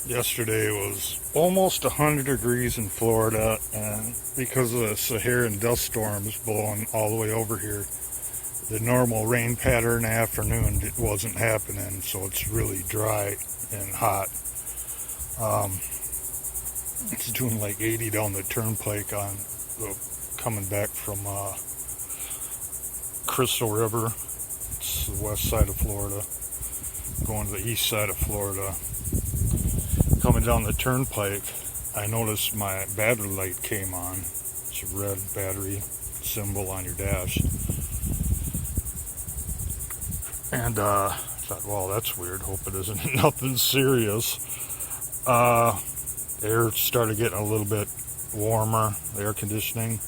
Yesterday was almost 100 degrees in Florida, and because of the Saharan Dust storms blowing all the way over here, the normal rain pattern in the afternoon wasn't happening, so it's really dry and hot. It's doing like 80 down the turnpike on coming back from Crystal River. It's the west side of Florida, going to the east side of Florida. Coming down the turnpike, I noticed my battery light came on. It's a red battery symbol on your dash. And thought, well, that's weird. Hope it isn't nothing serious. Air started getting a little bit warmer, the air conditioning.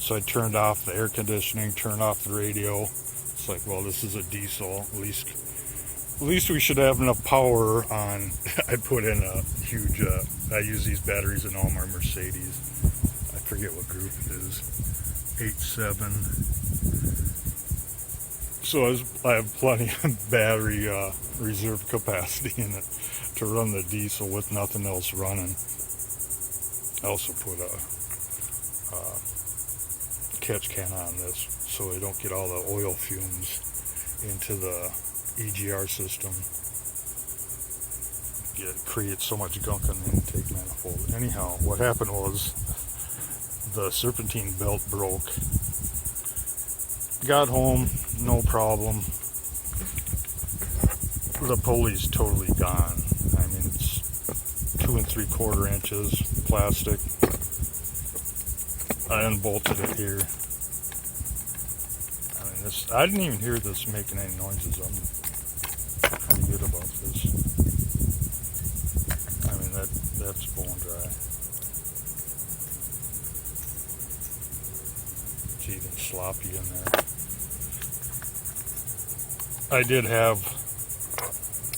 So I turned off the air conditioning, turned off the radio. It's like, well, this is a diesel. At least we should have enough power on. I put in a huge, I use these batteries in all my Mercedes. I forget what group it is. 8.7. So I have plenty of battery reserve capacity in it to run the diesel with nothing else running. I also put a catch can on this so they don't get all the oil fumes into the EGR system. It creates so much gunk in the intake manifold. Anyhow, what happened was the serpentine belt broke. Got home, no problem. The pulley's totally gone. I mean, it's 2 3/4 inches plastic. I unbolted it here. I mean, I didn't even hear this making any noises. I'm pretty good about this. I mean, that's bone dry. It's even sloppy in there. I did have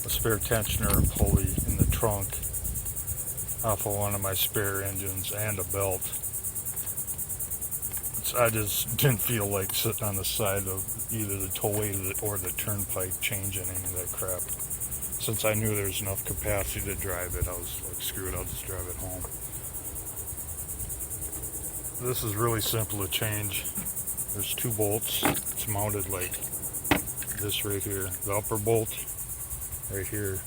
a spare tensioner and pulley in the trunk off of one of my spare engines and a belt. I just didn't feel like sitting on the side of either the tollway or the turnpike changing any of that crap. Since I knew there was enough capacity to drive it, I was like, screw it, I'll just drive it home. This is really simple to change. There's 2 bolts. It's mounted like this right here. The upper bolt right here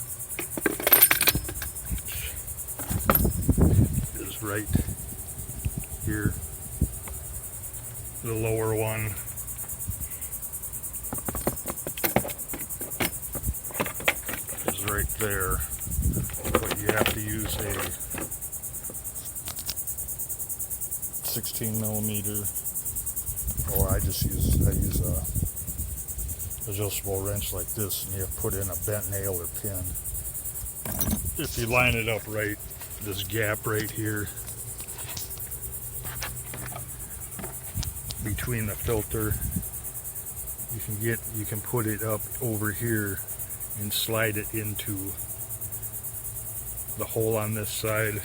is right here. The lower one is right there, but you have to use a 16 millimeter, or I use a adjustable wrench like this, and you have to put in a bent nail or pin. If you line it up right, this gap right here between the filter, you can put it up over here and slide it into the hole on this side,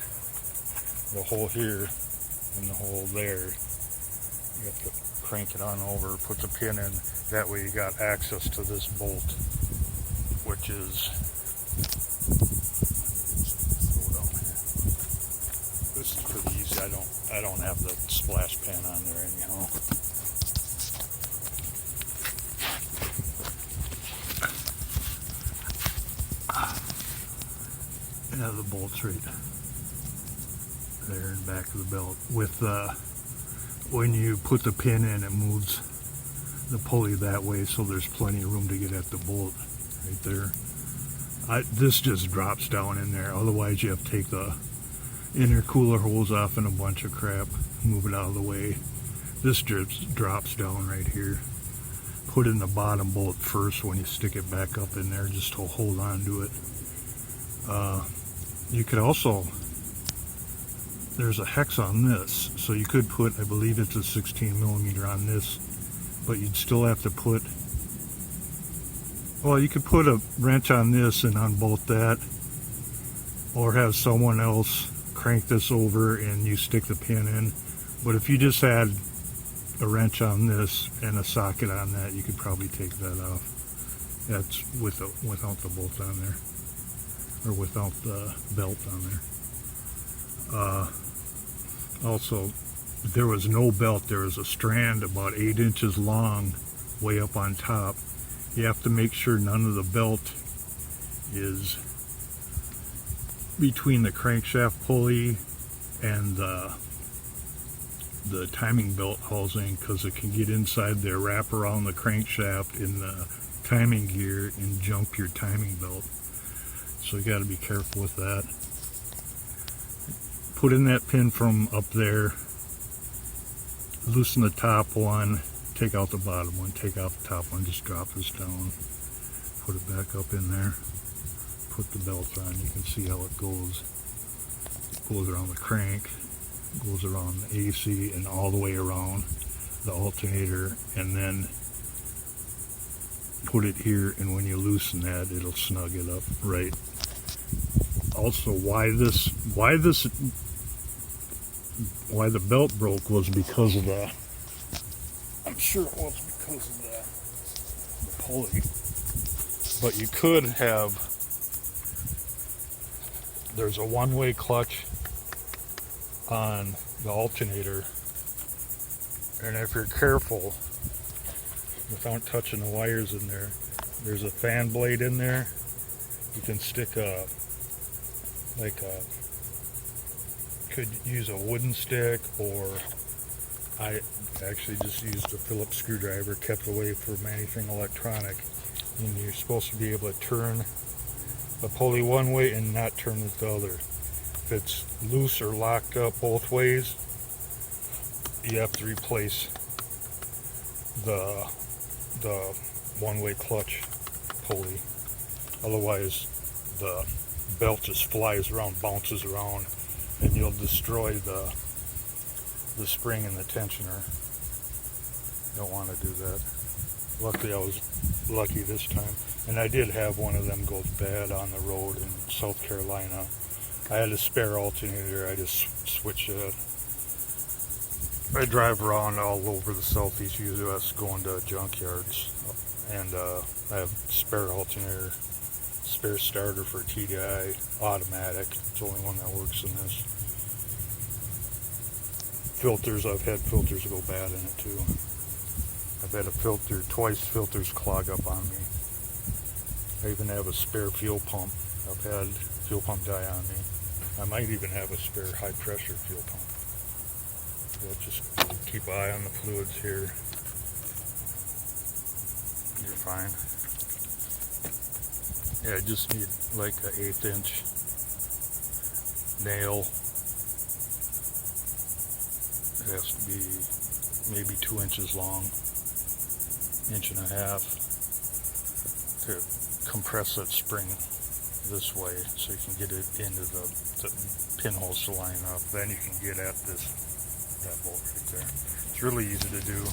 the hole here, and the hole there. You have to crank it on over, put the pin in. That way you got access to this bolt, which is, this is pretty easy. I don't have the splash pan on there anyhow. Yeah, the bolt's right there in the back of the belt. With when you put the pin in, it moves the pulley that way, so there's plenty of room to get at the bolt right there. This just drops down in there. Otherwise, you have to take the intercooler hose off and a bunch of crap, move it out of the way. This just drops down right here. Put in the bottom bolt first when you stick it back up in there, just to hold on to it. You could also, there's a hex on this, so you could put, I believe it's a 16 millimeter on this, but you'd still have to put, well, you could put a wrench on this and unbolt that, or have someone else crank this over and you stick the pin in. But if you just had a wrench on this and a socket on that, you could probably take that off. That's without the bolt on there. or without the belt on there. Also, there was no belt. There was a strand about 8 inches long way up on top. You have to make sure none of the belt is between the crankshaft pulley and the timing belt housing, because it can get inside there, wrap around the crankshaft in the timing gear and jump your timing belt. So you got to be careful with that. Put in that pin from up there, loosen the top one, take out the bottom one, take out the top one, just drop this down, put it back up in there, put the belt on. You can see how it goes. It goes around the crank, goes around the AC, and all the way around the alternator, and then put it here, and when you loosen that, it'll snug it up right. Also, why the belt broke was because of the, I'm sure it was because of the pulley. But you could have, there's a one-way clutch on the alternator, and if you're careful without touching the wires in there, there's a fan blade in there. You can stick could use a wooden stick, or I actually just used a Phillips screwdriver, kept away from anything electronic. And you're supposed to be able to turn the pulley one way and not turn it the other. If it's loose or locked up both ways, you have to replace the one-way clutch pulley. Otherwise, the belt just flies around, bounces around, and you'll destroy the spring and the tensioner. You don't want to do that. Luckily, I was lucky this time, and I did have one of them go bad on the road in South Carolina. I had a spare alternator. I just switched it. I drive around all over the southeast U.S. going to junkyards, and I have spare alternator, spare starter for TDi, automatic. It's the only one that works in this. Filters, I've had filters go bad in it too. I've had a filter, twice filters clog up on me. I even have a spare fuel pump. I've had fuel pump die on me. I might even have a spare high pressure fuel pump. We'll just keep an eye on the fluids here. You're fine. Yeah, I just need like an 1/8 inch nail. It has to be maybe 2 inches long, 1.5 inches, to compress that spring this way so you can get it into the pinholes to line up. Then you can get at that bolt right there. It's really easy to do.